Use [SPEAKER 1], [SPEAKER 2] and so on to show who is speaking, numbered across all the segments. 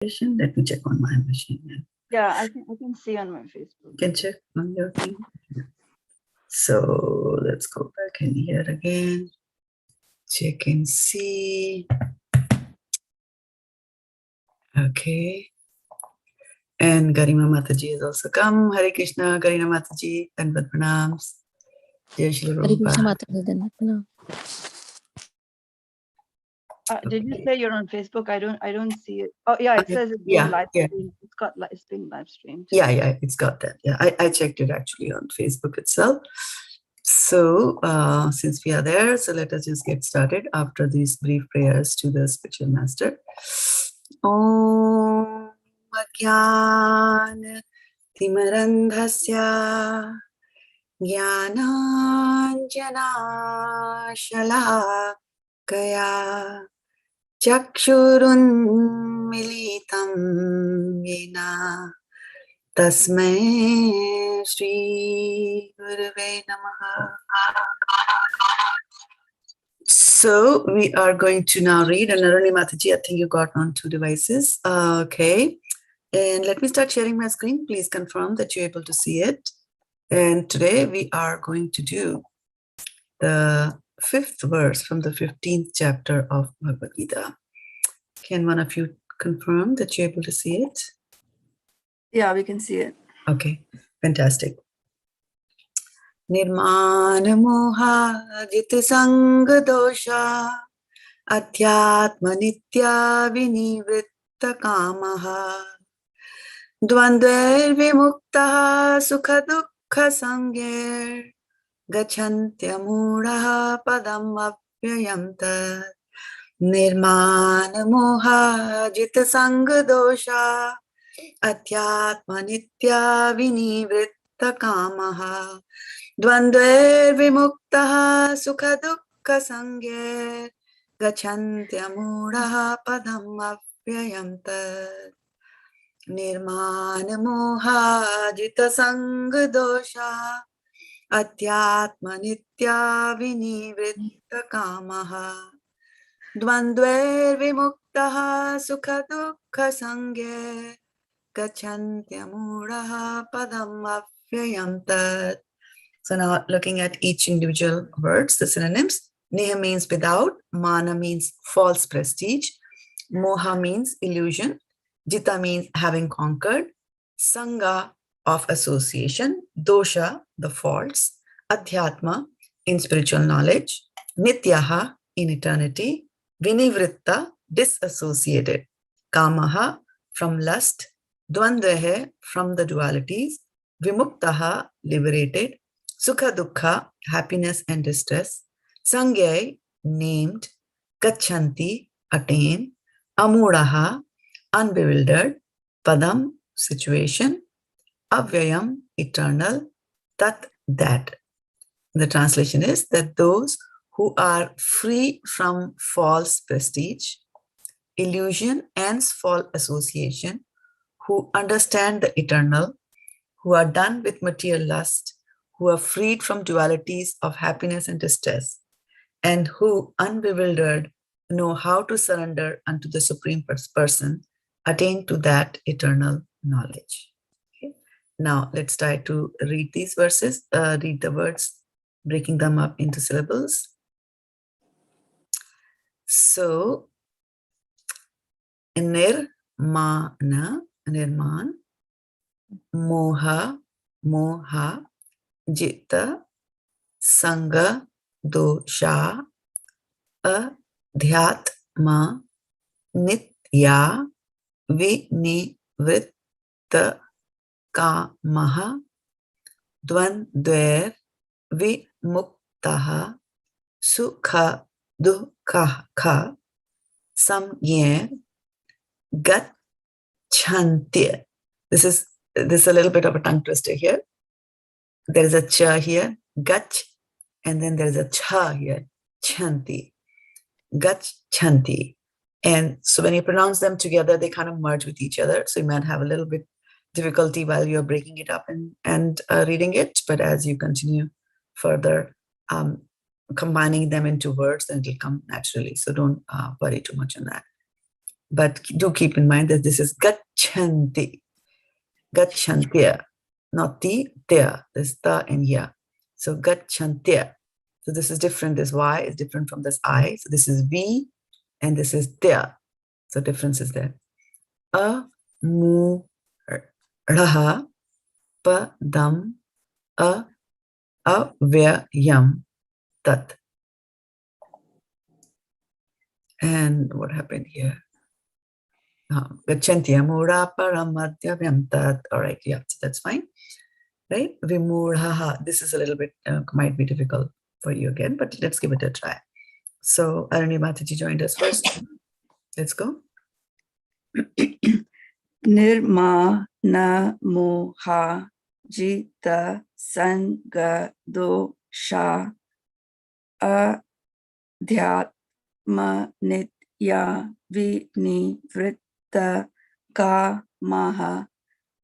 [SPEAKER 1] Let me check on my machine.
[SPEAKER 2] Yeah, I can see on my Facebook.
[SPEAKER 1] You can check on your thing. So let's go back in here again. Check and see. Okay. And Garima Mataji has also come. Hare Krishna, Garima Mataji, Danvat Pranams. Jai Shri
[SPEAKER 3] Hare Krishna
[SPEAKER 1] Prabhupada.
[SPEAKER 3] Mataji. No.
[SPEAKER 2] Did you say you're on Facebook? I don't see it. Oh yeah, it says it's being
[SPEAKER 1] Yeah,
[SPEAKER 2] live
[SPEAKER 1] yeah.
[SPEAKER 2] streamed. It's being live streamed.
[SPEAKER 1] Yeah, it's got that. Yeah, I checked it actually on Facebook itself. So since we are there, so let us just get started after these brief prayers to the spiritual master. Om Agyan Timarandhasya Jnananjana Shalakaya Chakshurun Militam Yena Tasmai Shri Gurave Namaha. So we are going to now read, and Narani Mataji, I think you got on 2 devices. Okay. And let me start sharing my screen. Please confirm that you're able to see it. And today we are going to do the 5th verse from the 15th chapter of Bhagavad-gita. Can one of you confirm that you're able to see it?
[SPEAKER 2] Yeah, we can see it.
[SPEAKER 1] Okay, fantastic. Nirman moha jit sang dosha adhyatma nitya vinivritta kamaha dvandvair vimukta sukha dukkha sangyer gacchantya muraha padam avyayam tat. Nirman moha jit sang dosha adhyatma nitya vinivritta kamaha dvandvair vimuktaha sukha dukkha sangye gacchantya muraha padam avyayam tat. Nirmana moha jita sang dosha adhyatma nitya vinivritta kamaha dvandvair vimuktaha sukha dukkha sangye gacchantya muraha padam avyayam tat. So now looking at each individual words, the synonyms. Neha means without, mana means false prestige, moha means illusion, jita means having conquered, sangha of association, dosha, the faults, adhyatma in spiritual knowledge, nityaha in eternity, vinivritta disassociated, kamaha from lust, dvandvehe from the dualities, vimuktaha liberated, sukha dukkha, happiness and distress, sangyai, named, gachanti, attain, amuraha, unbewildered, padam, situation, avyayam, eternal, tat, that. The translation is that those who are free from false prestige, illusion and false association, who understand the eternal, who are done with material lust, who are freed from dualities of happiness and distress, and who, unbewildered, know how to surrender unto the Supreme Person, attain to that eternal knowledge. Okay. Now, let's try to read these verses, read the words, breaking them up into syllables. So, nirman, moha, jita, sanga, dosha, adhyatma, nitya, vinivritta, kamaha, dvandvair, vimuktaha, sukha, dukkha, samgye, gacchantya. This is a little bit of a tongue twister here. There is a cha here, gach, and then there is a cha here, chanti, gachanti. And so when you pronounce them together, they kind of merge with each other. So you might have a little bit difficulty while you're breaking it up and reading it. But as you continue further combining them into words, then it'll come naturally. So don't worry too much on that. But do keep in mind that this is gachanti. Gachantia. Not ti, tia. There's ta and ya. So gachantia. So this is different. This Y is different from this I. So this is V and this is tia. So difference is there. A, mu, raha, pa, dam, a, vya, yam, tat. And what happened here? Gachanti amura paramadya vyam tat. All right, yeah, so that's fine. Right? Vimurhaha. This is a little bit, might be difficult for you again, but let's give it a try. So Arani Mataji joined us first. Let's go.
[SPEAKER 2] Nirma na moha jita sanga dosha adhyatma nitya vinivritta kamaha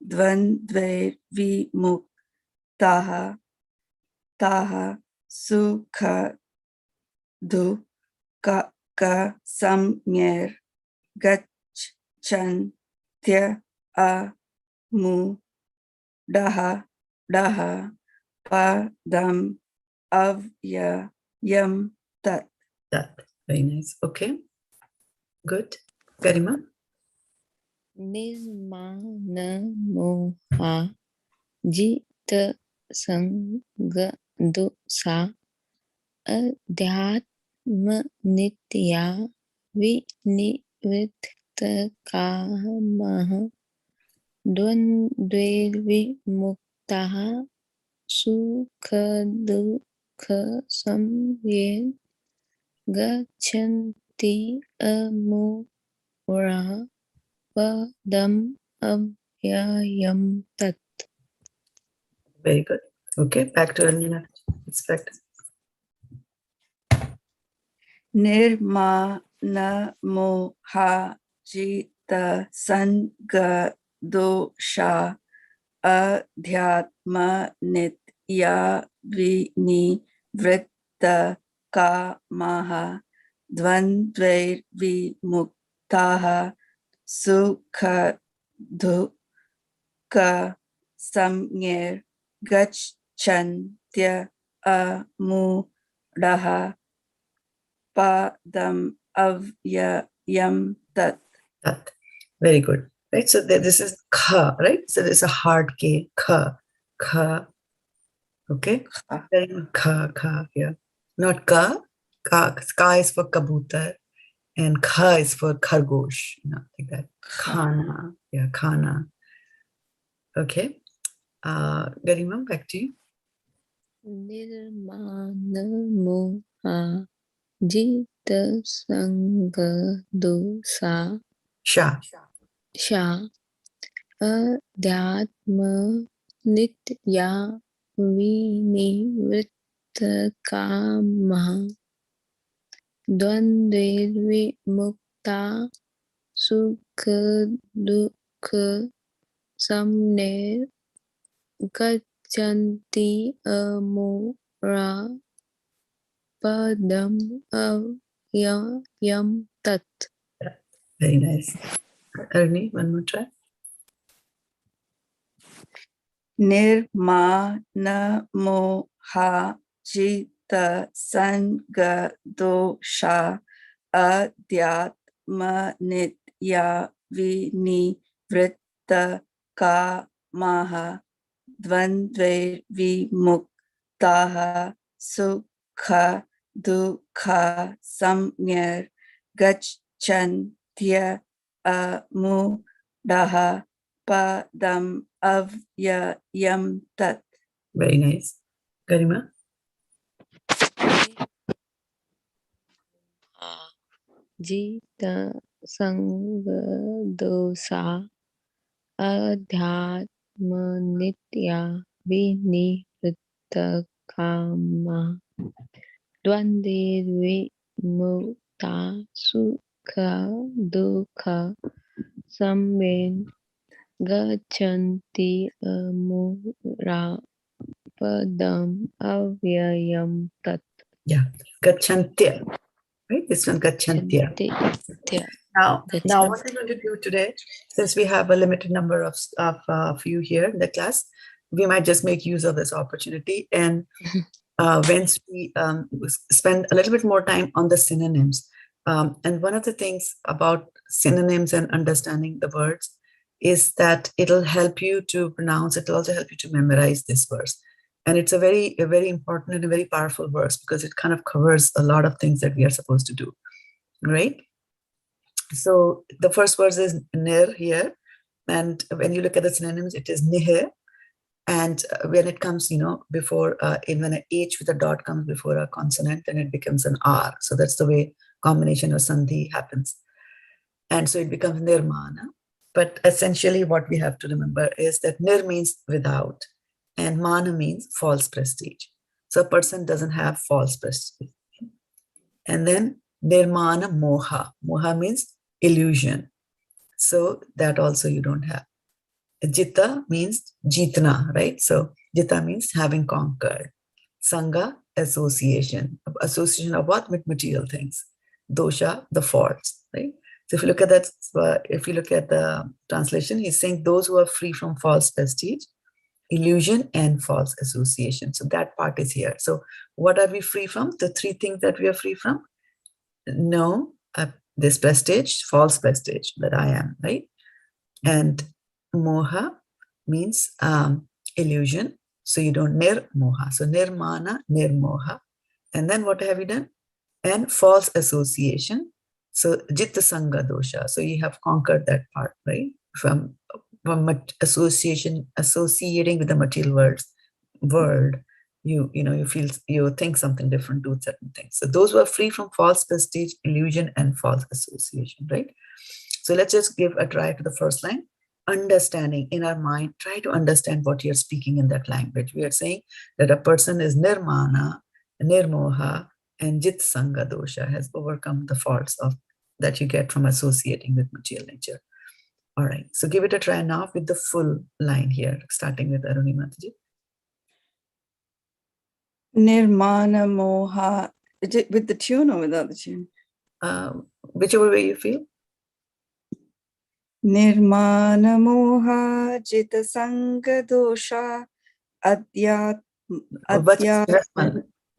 [SPEAKER 2] dvandve vimuktaha taha sukha dukkha samyer gacchantya amu daha padam avyayam tat.
[SPEAKER 1] That. Very nice. Okay. Good. Garima.
[SPEAKER 3] Nirmana moha jita sanga dosa adhyatma nitya vinivritta kamaha dvandve vimuktaha sukha dukkha samyer gachanti amura padam avyayam tat.
[SPEAKER 1] Very good. Okay. Back to Arani. Expect.
[SPEAKER 2] Nirmana moha jita sanga dosha adhyatma nitya vinivritta kamaha dvandvair vimuktaha sukha dukkha samyer gacchantya amudaha padam avyayam tat.
[SPEAKER 1] That. Very good. Right. So this is kha, right? So there's a hard K. Kha. Kha. Okay. Kha. Yeah. Not ka. Ka. Ka is for kabutar. And kha is for khargosh. Like that. Khana. Yeah. Khana. Okay. Garima, back to you.
[SPEAKER 3] Nirmana moha jita sanga dosa
[SPEAKER 1] Sha.
[SPEAKER 3] adhyatma nitya vinivritta kamaha dvandve vimukta sukha dukkha samyer gachanti amura padam avyayam tat.
[SPEAKER 1] Very nice. Arni, one more try.
[SPEAKER 2] Nirmana moha jita sanga dosha adhyatma nitya vinivritta kamaha dvandve vimuktaha sukha dukkha samyer gacchantya amudaha padam avyayam tat.
[SPEAKER 1] Very nice. Garima.
[SPEAKER 3] Jita sanga dosa adhyatma nitya vinivritta kama dvande vimukta sukha dukkha samyen gachanti amura padam avyayam tat.
[SPEAKER 1] Yeah. Gacchantya. Right? This one Gacchantya. Now,
[SPEAKER 3] That's
[SPEAKER 1] now
[SPEAKER 3] it.
[SPEAKER 1] what we're going to do today, since we have a limited number of you here in the class, we might just make use of this opportunity and once we spend a little bit more time on the synonyms. And one of the things about synonyms and understanding the words is that it'll help you to pronounce, it'll also help you to memorize this verse. And it's a very important and a very powerful verse because it kind of covers a lot of things that we are supposed to do, right? So the first verse is nir here. And when you look at the synonyms, it is nihir. And when it comes, before, when an H with a dot comes before a consonant, then it becomes an R. So that's the way combination or sandhi happens. And so it becomes nirmana. But essentially what we have to remember is that nir means without and mana means false prestige. So a person doesn't have false prestige. And then nirmana moha. Moha means illusion. So that also you don't have. Jita means jitna, right? So jita means having conquered. Sangha, association. Association of what? With material things. Dosha, the faults, right? So if you look at that, if you look at the translation, he's saying those who are free from false prestige, illusion, and false association. So that part is here. So what are we free from? The three things that we are free from? No, this prestige, false prestige that I am, right? And moha means illusion. So you don't nirmoha. So nirmana, nirmoha. And then what have you done? And false association. So jitta sangha dosha. So you have conquered that part, right? From association, associating with the material world, you think something different, do certain things. So those who are free from false prestige, illusion, and false association, right? So let's just give a try to the first line. Understanding in our mind, try to understand what you're speaking in that language. We are saying that a person is nirmana, nirmoha, and jit sangha dosha, has overcome the faults that you get from associating with material nature. All right, so give it a try now with the full line here, starting with Arunima Mataji.
[SPEAKER 2] Nirmana moha. Is it with the tune or without the tune?
[SPEAKER 1] Whichever way you feel.
[SPEAKER 2] Nirmana moha jita sangha dosha adyat.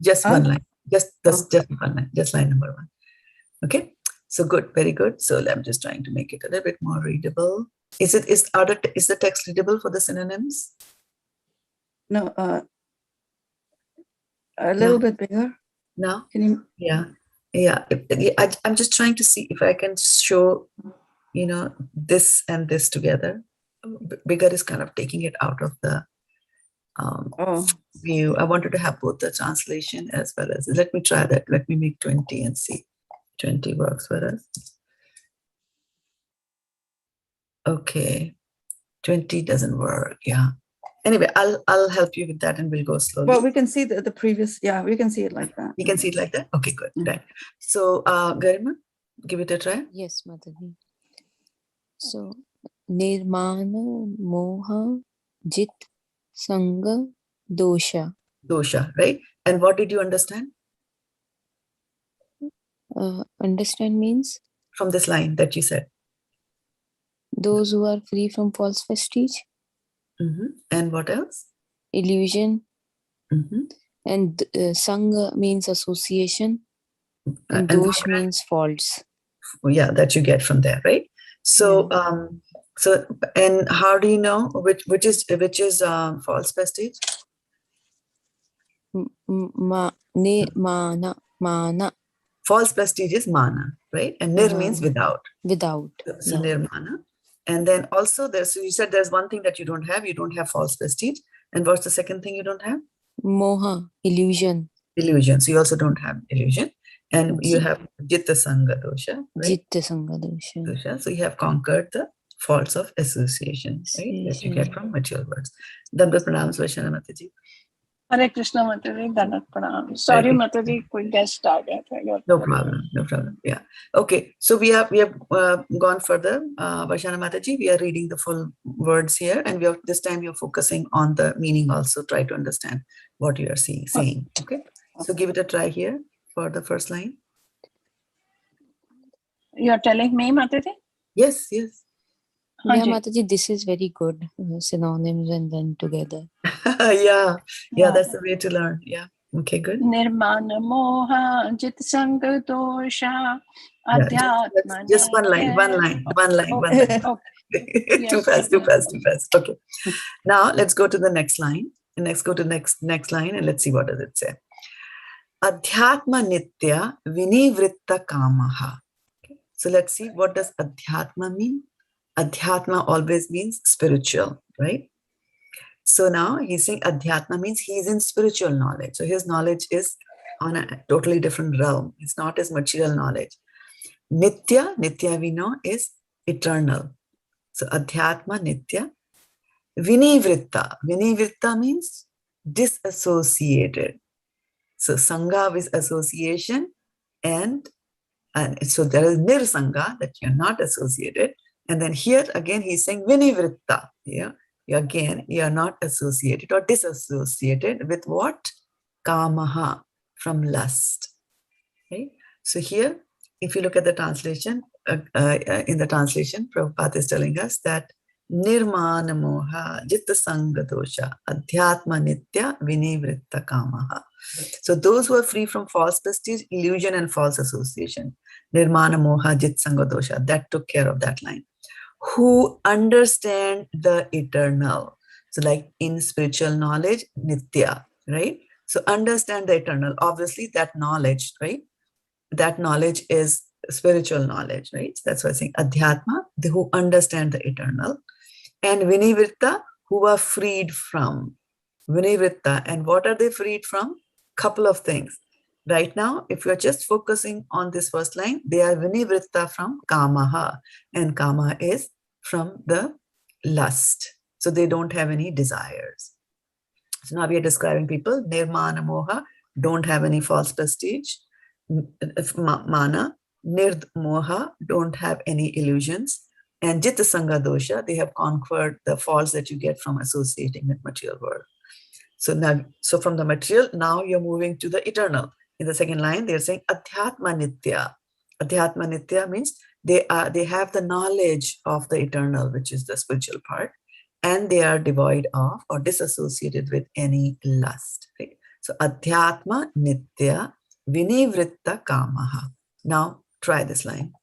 [SPEAKER 1] Just one line. Just one line. Just line number one. Okay. So good, very good. So I'm just trying to make it a little bit more readable. Is the text readable for the synonyms?
[SPEAKER 2] No, a little bit bigger.
[SPEAKER 1] No.
[SPEAKER 2] Can you?
[SPEAKER 1] Yeah. I'm just trying to see if I can show, this and this together. Bigger is kind of taking it out of the view. I wanted to have both the translation as well as. Let me try that. Let me make 20 and see. 20 works for us. Okay, 20 doesn't work. Yeah. Anyway, I'll help you with that, and we'll go slowly.
[SPEAKER 2] Well, we can see the previous. Yeah, we can see it like that.
[SPEAKER 1] You can see it like that. Okay, good. Right. So, Garima, give it a try.
[SPEAKER 3] Yes, Mataji. So, nirmana moha jit sangha dosha.
[SPEAKER 1] Dosha, right? And what did you understand?
[SPEAKER 3] Understand means?
[SPEAKER 1] From this line that you said.
[SPEAKER 3] Those who are free from false prestige.
[SPEAKER 1] And what else?
[SPEAKER 3] Illusion. And sangha means association. And dosh means faults.
[SPEAKER 1] Yeah, that you get from there, right? So, and how do you know which is false prestige?
[SPEAKER 3] Mana.
[SPEAKER 1] False prestige is mana, right? And nir means without.
[SPEAKER 3] Without.
[SPEAKER 1] So nirmana. And then also you said there's one thing that you don't have. You don't have false prestige. And what's the second thing you don't have?
[SPEAKER 3] Moha, illusion.
[SPEAKER 1] Illusion. So you also don't have illusion. And you have jitta sangha dosha, right?
[SPEAKER 3] Jitta sangha dosha.
[SPEAKER 1] So you have conquered the faults of association, right? That you get from material words. Dandat pranams, Vaishnavi Mataji.
[SPEAKER 4] Hare Krishna Mataji, Dandat pranam. Sorry Mataji, quick guest started.
[SPEAKER 1] No problem. Yeah. Okay. So we have gone further. Vaishnavi Mataji, we are reading the full words here, and this time we are focusing on the meaning also. Try to understand what you are saying. Okay. So give it a try here for the first line.
[SPEAKER 4] You're telling me, Mataji?
[SPEAKER 1] Yes, yes.
[SPEAKER 3] Yeah,
[SPEAKER 4] Hanji.
[SPEAKER 3] Mataji, this is very good. Synonyms and then together.
[SPEAKER 1] Yeah,
[SPEAKER 4] Yeah.
[SPEAKER 1] that's the way to learn. Yeah. Okay, good.
[SPEAKER 4] Nirmana moha jit sanga dosha
[SPEAKER 1] Yeah,
[SPEAKER 4] adhyatma
[SPEAKER 1] just one line,
[SPEAKER 4] nitya.
[SPEAKER 1] one line.
[SPEAKER 4] Okay.
[SPEAKER 1] Too
[SPEAKER 4] Yes,
[SPEAKER 1] fast, too
[SPEAKER 4] Mataji.
[SPEAKER 1] fast, too fast. Okay. Now let's go to the next line. Let's go to next line and let's see what does it say. Adhyatma nitya vinivritta kamaha. Okay. So let's see, what does adhyatma mean? Adhyatma always means spiritual, right? So now he's saying adhyatma means he's in spiritual knowledge. So his knowledge is on a totally different realm. It's not his material knowledge. Nitya we know is eternal. So adhyatma nitya. Vinivritta means disassociated. So sangha is association, and so there is nirsanga, that you're not associated. And then here again he's saying vinivritta. Yeah, you are not associated or disassociated with what? Kamaha, from lust. Right? So here, if you look at the translation, in the translation, Prabhupada is telling us that nirmana moha jitta sanga dosha adhyatma nitya vinivritta kamaha. So those who are free from false prestige, illusion, and false association, nirmana moha jit sanga dosha, that took care of that line. Who understand the eternal. So like in spiritual knowledge, nitya, right? So understand the eternal. Obviously that knowledge, right? That knowledge is spiritual knowledge, right? That's why I'm saying adhyatma, who understand the eternal, and vinivritta, who are freed from. Vinivritta, and what are they freed from? Couple of things. Right now, if you're just focusing on this first line, they are vinivritta from kamaha, and kama is from the lust. So they don't have any desires. So now we are describing people, nirmana moha, don't have any false prestige. Mana, nird moha, don't have any illusions. And jita sanga dosha, they have conquered the faults that you get from associating with material world. So now, so from the material, now you're moving to the eternal. In the second line, they're saying adhyatma nitya. Adhyatma nitya means they have the knowledge of the eternal, which is the spiritual part, and they are devoid of or disassociated with any lust. Right? So adhyatma nitya vinivritta kamaha. Now try this line.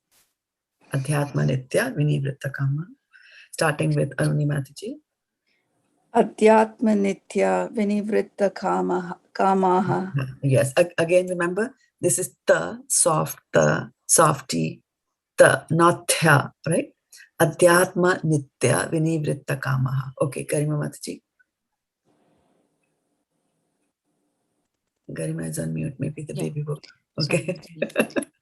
[SPEAKER 1] Adhyatma nitya vinivritta kamaha. Starting with Aruni Mataji.
[SPEAKER 2] Adhyatma nitya vinivritta kamaha.
[SPEAKER 1] Yes. Again, remember, this is the soft, the softy, the not tha, right? Adhyatma nitya vinivritta kamaha. Okay, Garima Mataji. Garima is on mute. Maybe the
[SPEAKER 3] Yeah.
[SPEAKER 1] baby woke.
[SPEAKER 3] Sorry,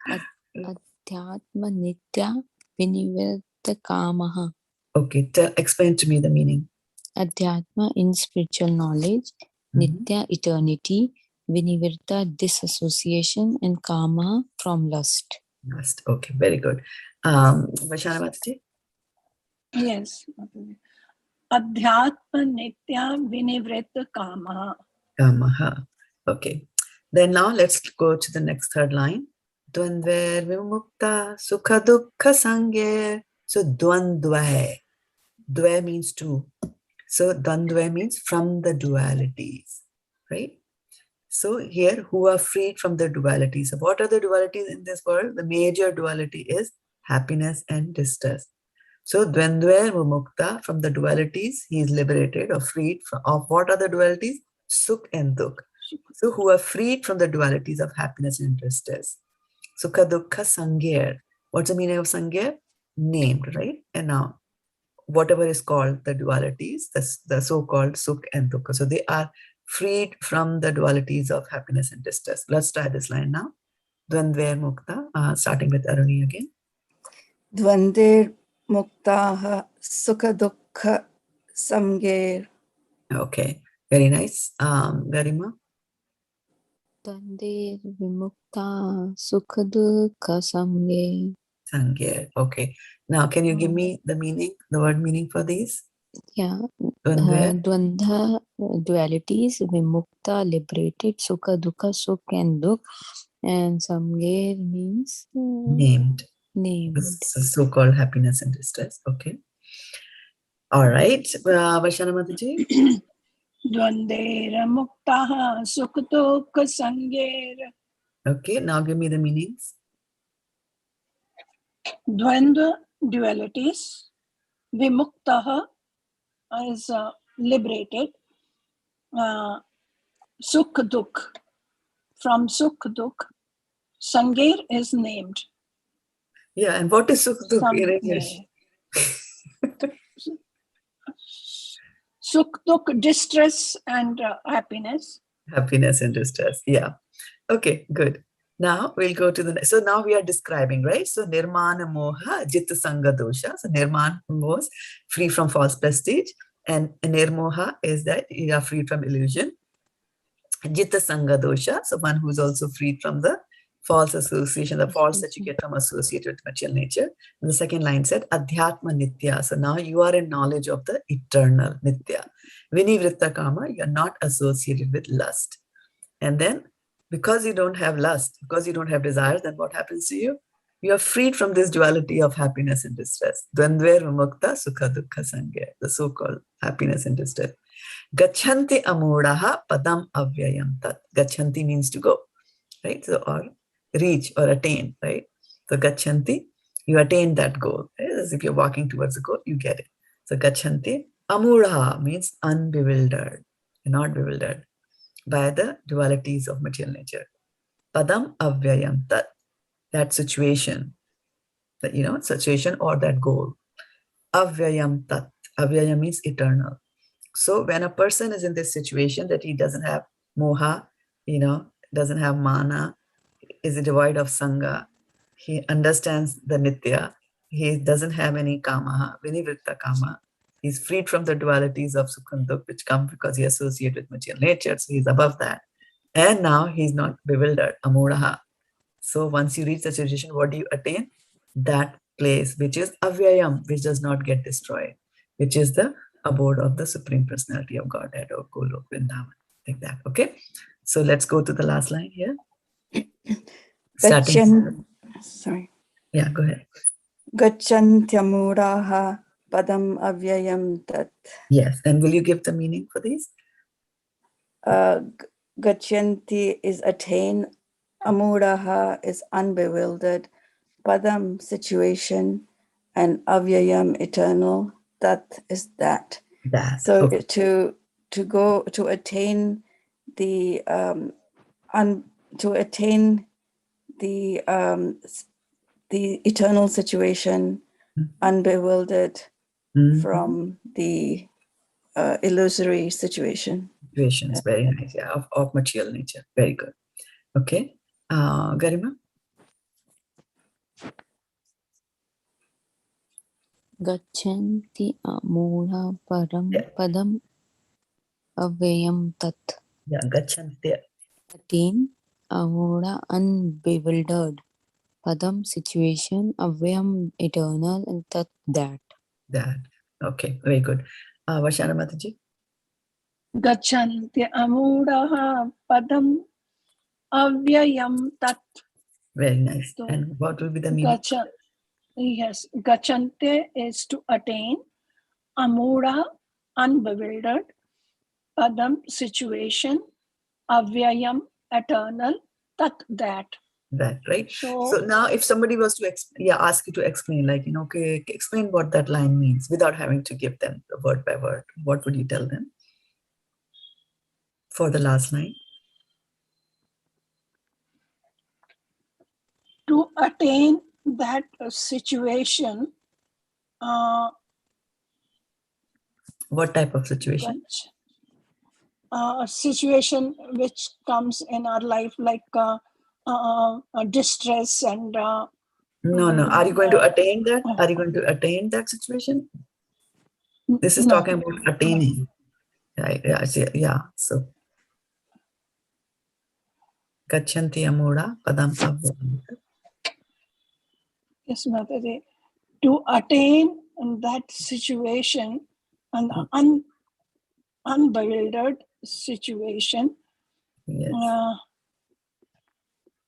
[SPEAKER 1] Okay.
[SPEAKER 3] Adhyatma nitya vinivritta kamaha.
[SPEAKER 1] Okay, explain to me the meaning.
[SPEAKER 3] Adhyatma in spiritual knowledge, nitya eternity, vinivritta disassociation, and kama from lust.
[SPEAKER 1] Lust. Okay, very good. Vaishana Mataji.
[SPEAKER 4] Yes, Mataji. Adhyatma nitya vinivritta kama.
[SPEAKER 1] Kamaha. Okay. Then now let's go to the next third line. Dvandver vimukta sukha dukkha sangye. So dvandva. Dve means two. So dvandva means from the dualities, right? So here, who are freed from the dualities. So what are the dualities in this world? The major duality is happiness and distress. So dvandva mumukta, from the dualities, he is liberated or freed of what are the dualities? Sukh and dukh. So who are freed from the dualities of happiness and distress. Sukha dukkha sangyer. What's the meaning of sangyer? Named, right? And now, whatever is called the dualities, the so-called sukh and dukkha. So they are freed from the dualities of happiness and distress. Let's try this line now. Dvandver mukta, starting with Aruni again.
[SPEAKER 2] Dvandir muktaha sukha dukkha samgir.
[SPEAKER 1] Okay, very nice. Garima.
[SPEAKER 3] Dvande vimukta sukha dukkha samge.
[SPEAKER 1] Sangye. Okay. Now, can you give me the meaning, the word meaning for these?
[SPEAKER 3] Yeah.
[SPEAKER 1] Dvandva.
[SPEAKER 3] Dvandha dualities, vimukta liberated, sukha dukkha sukh and dukh, and samge means
[SPEAKER 1] Named.
[SPEAKER 3] named.
[SPEAKER 1] So-called happiness and distress. Okay. All right. Vaishana Mataji.
[SPEAKER 4] Dvandera muktaha sukha dukha sangera.
[SPEAKER 1] Okay. Now give me the meanings.
[SPEAKER 4] Dvandva, dualities. Vimuktaha is liberated. Sukha dukha, from sukha dukha. Sanger is named.
[SPEAKER 1] Yeah. And what is Sukh Dukh in English?
[SPEAKER 4] Sukh dukha, distress and happiness.
[SPEAKER 1] Happiness and distress. Yeah. Okay. Good. Now we'll go to the next. So now we are describing, right? So Nirmana Moha Jitta Sangha Dosha. So Nirman was free from false prestige, and Nirmoha is that you are free from illusion. Jitta Sangha Dosha, so one who's also freed from the false association, the faults that you get from associated with material nature. And the second line said Adhyatma Nitya. So now you are in knowledge of the eternal Nitya. Vinivritta Kama, you're not associated with lust. And then because you don't have lust, because you don't have desires, then what happens to you? You are freed from this duality of happiness and distress. Dvandver Vimukta Sukha Dukha Sangha, the so-called happiness and distress. Gachanti Amudaha Padam Avyayam Tat. Gachanti means to go, right? So, or reach or attain, right? So Gachanti, you attain that goal. Right? As if you're walking towards a goal, you get it. So Gachanti Amudaha means unbewildered. You're not bewildered by the dualities of material nature. Padam Avyayam Tat. That situation, that, situation or that goal. Avyayam Tat. Avyayam means eternal. So when a person is in this situation that he doesn't have moha, doesn't have mana, is devoid of sangha, he understands the nitya, he doesn't have any kama, vinivritta kama, he's freed from the dualities of sukha and dukkha which come because he associates with material nature, so he's above that. And now he's not bewildered, amodaha. So once you reach the situation, what do you attain? That place which is avyayam, which does not get destroyed, which is the abode of the Supreme Personality of Godhead or Golok Vrindavan, like that. Okay, so let's go to the last line here.
[SPEAKER 2] Sorry.
[SPEAKER 1] Yeah, go ahead.
[SPEAKER 2] Gachantyamuraha padam avyayam tat.
[SPEAKER 1] Yes, and will you give the meaning for these?
[SPEAKER 2] Gachanti is attain, amuraha is unbewildered, padam situation, and avyayam eternal. Tat is that. So
[SPEAKER 1] okay.
[SPEAKER 2] to go to attain the the eternal situation, unbewildered from the illusory situation.
[SPEAKER 1] Situations, very nice. Yeah, of material nature. Very good. Okay, Garima.
[SPEAKER 3] Gachanti amura padam avyayam tat.
[SPEAKER 1] Yeah, Gachanti.
[SPEAKER 3] Attain amura unbewildered. Padam situation, avyam eternal, and tat that.
[SPEAKER 1] That. Okay, very good. Vaishana Mataji.
[SPEAKER 4] Gachanti amudaha padam avyayam tat.
[SPEAKER 1] Very nice.
[SPEAKER 4] So,
[SPEAKER 1] and what will be the meaning?
[SPEAKER 4] Yes, Gachante is to attain, Amura, unbewildered, Padam, situation, Avyayam, eternal, Tat, that.
[SPEAKER 1] That, right?
[SPEAKER 4] So
[SPEAKER 1] now if somebody was to ask you to explain, like, okay, explain what that line means without having to give them the word by word, what would you tell them for the last line?
[SPEAKER 4] To attain that situation,
[SPEAKER 1] what type of situation?
[SPEAKER 4] A situation which comes in our life like distress and
[SPEAKER 1] no. Are you going to attain that? Are you going to attain that situation? This is talking about attaining. Yeah. So Gachanti Amura Padam Avyayam.
[SPEAKER 4] Yes, Mataji. To attain that situation, an unbewildered situation,
[SPEAKER 1] Yes.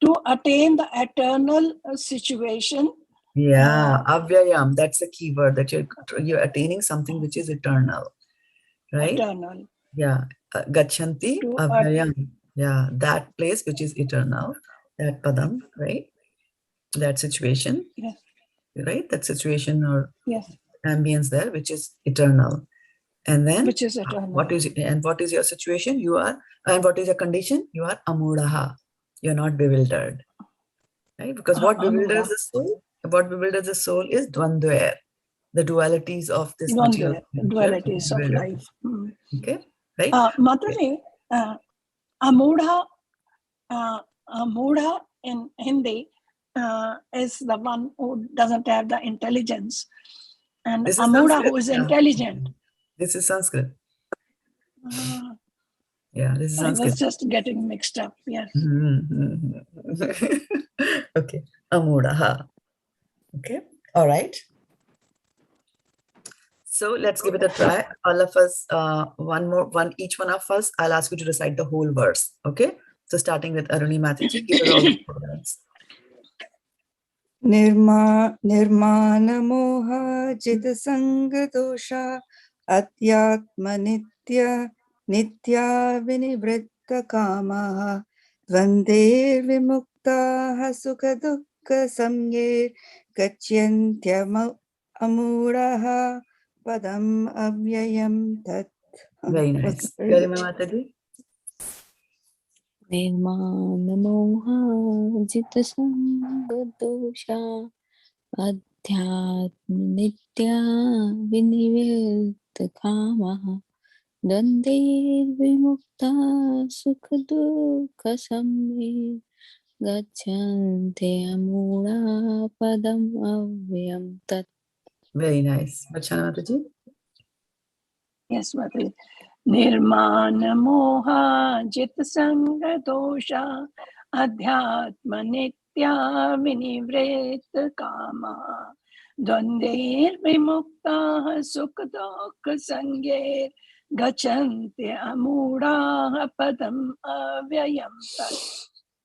[SPEAKER 4] To attain the eternal situation,
[SPEAKER 1] Yeah, avyayam. That's the key word, that you're attaining something which is eternal, right?
[SPEAKER 4] Eternal.
[SPEAKER 1] Yeah, gachanti
[SPEAKER 4] To
[SPEAKER 1] avyayam. Yeah, that place which is eternal, that padam, right? That situation,
[SPEAKER 4] Yes.
[SPEAKER 1] right? That situation or
[SPEAKER 4] Yes.
[SPEAKER 1] ambience there, which is eternal. And then
[SPEAKER 4] Which is eternal.
[SPEAKER 1] what is your situation? You are, and what is your condition? You are amudaha. You're not bewildered, right? Because what bewilders the soul? What bewilders the soul is dvandva, the dualities of this material nature.
[SPEAKER 4] Dualities of life. Hmm.
[SPEAKER 1] Okay, right?
[SPEAKER 4] Mataji, amudha in Hindi is the one who doesn't have the intelligence, and
[SPEAKER 1] This is
[SPEAKER 4] amudha
[SPEAKER 1] Sanskrit.
[SPEAKER 4] who is
[SPEAKER 1] Yeah.
[SPEAKER 4] intelligent.
[SPEAKER 1] This is Sanskrit.
[SPEAKER 4] Uh,
[SPEAKER 1] Yeah, this is
[SPEAKER 4] I
[SPEAKER 1] Sanskrit.
[SPEAKER 4] was just getting mixed up. Yes.
[SPEAKER 1] Okay, amudaha. Okay, all right. So let's give it a try. All of us, each one of us, I'll ask you to recite the whole verse. Okay, so starting with Aruni Mataji, give us all the words.
[SPEAKER 5] Nirmana jita sanga dosha atyatma nitya vinivritta kama dvande vimukta sukha dukkha samye gachyantya amuraha padam avyayam tat.
[SPEAKER 1] Very nice.
[SPEAKER 5] Very
[SPEAKER 1] Garima
[SPEAKER 5] good.
[SPEAKER 1] Mataji.
[SPEAKER 3] निर्मानमोहा जितसङ्गदोषा अध्यात्मनित्या विनिवृत्तकामः द्वन्द्वैर्विमुक्ता सुखदुःखसमये गच्छन्ते अमूढा पदम् अव्ययं तत्.
[SPEAKER 1] Very nice. Bachana Mataji.
[SPEAKER 4] Yes, Mataji. Nirmana moha jit sanga dosha adhyatma nitya vinivret kama dvandir vimukta sukha dukha sangye gachanti amudha padam avyayam tat.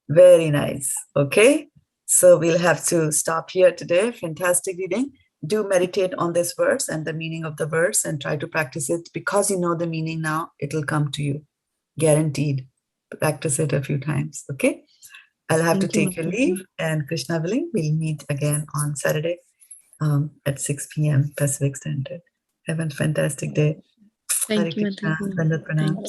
[SPEAKER 1] Very nice. Okay, so we'll have to stop here today. Fantastic reading. Do meditate on this verse and the meaning of the verse and try to practice it. Because you know the meaning now, it'll come to you. Guaranteed. Practice it a few times. Okay. I'll have
[SPEAKER 3] Thank
[SPEAKER 1] to
[SPEAKER 3] you,
[SPEAKER 1] take your
[SPEAKER 3] Mataji.
[SPEAKER 1] leave, and Krishna willing, we'll meet again on Saturday at 6 p.m. Pacific Standard. Have a fantastic day.
[SPEAKER 3] Thank
[SPEAKER 1] Hare
[SPEAKER 3] you,
[SPEAKER 1] Krishna.
[SPEAKER 3] Mataji.
[SPEAKER 1] Dandat pranam.
[SPEAKER 3] Thank you.